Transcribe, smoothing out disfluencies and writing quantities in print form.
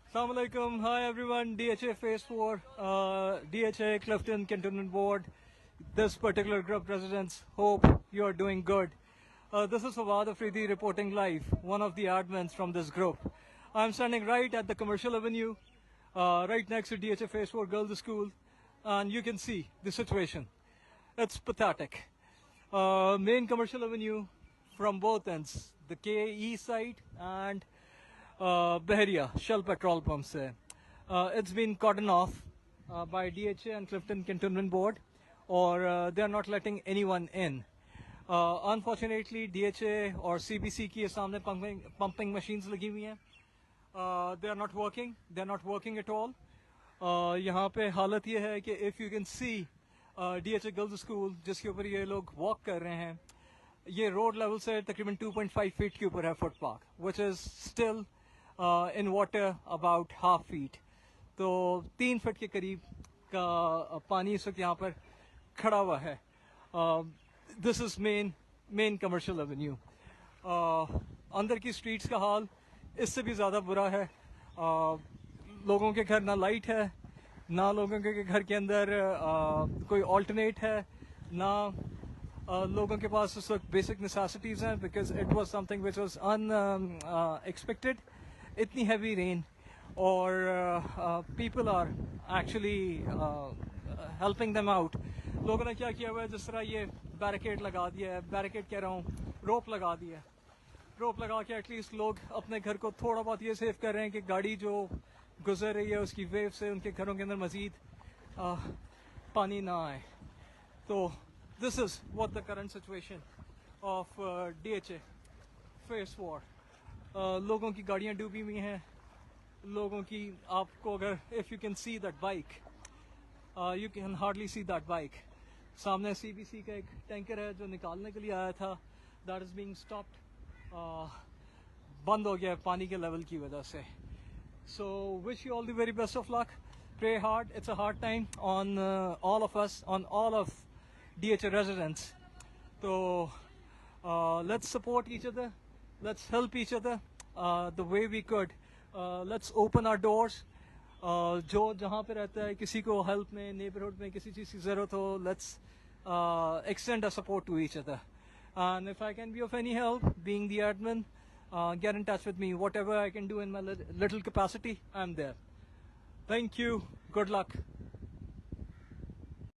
Assalamu alaikum. Hi everyone. DHA Phase 4, DHA Clifton Cantonment Board. This particular group residents hope you are doing good. This is Fawad Afridi reporting live, one of the admins from this group. I'm standing right at the Commercial Avenue, right next to DHA Phase 4 Girls School, and you can see the situation. It's pathetic. Main Commercial Avenue from both ends, the KE side and Bahria, Shell petrol pump se. It's been cordoned off by DHA and Clifton Cantonment Board, or they're not letting anyone in. Unfortunately, DHA or CBC की सामने pumping machines लगी हुई हैं. They are not working. They're not working at all. यहाँ पे हालत ये है कि if you can see DHA Girls School जिसके ऊपर ये लोग walk कर रहे हैं, ये road level से तकरीबन 2.5 feet के ऊपर है footpath, which is still in water about half feet. तो 3 फीट के करीब का पानी इस वक्त यहाँ पर खड़ा हुआ है. This is main commercial avenue. अंदर की streets का हाल इससे भी ज़्यादा बुरा है. लोगों के घर ना लाइट है, ना लोगों के घर के अंदर कोई alternate है, ना लोगों के पास उस वक्त basic necessities हैं, because it was something which was unexpected. इतनी heavy rain, और people are actually helping them out. लोगों ने क्या किया हुआ है, जिस तरह ये बैरिकेड लगा दिया है, बैरिकेड कह रहा हूँ, रोप लगा दिया है. रोप लगा के एटलीस्ट लोग अपने घर को थोड़ा बहुत ये सेव कर रहे हैं कि गाड़ी जो गुजर रही है उसकी वेव से उनके घरों के अंदर मजीद पानी ना आए. तो this is what the current situation of DHA face 4. लोगों की गाड़ियाँ डूबी हुई हैं, लोगों की, आपको अगर if you can see that bike, you can hardly see that bike. सामने CBC का एक टैंकर है जो निकालने के लिए आया था, दैट इज़ बीइंग स्टॉप्ड, बंद हो गया है पानी के लेवल की वजह से. So wish you all the very best of luck. Pray hard. It's a hard time on all of us, on all of DHA residents. So let's support each other, let's help each other the way we could. Let's open our doors. जो जहाँ पे रहता है, किसी को help में, neighbourhood में किसी चीज़ की ज़रूरत हो, let's extend our support to each other. And if I can be of any help, being the admin, get in touch with me. Whatever I can do in my little capacity, I'm there. Thank you. Good luck.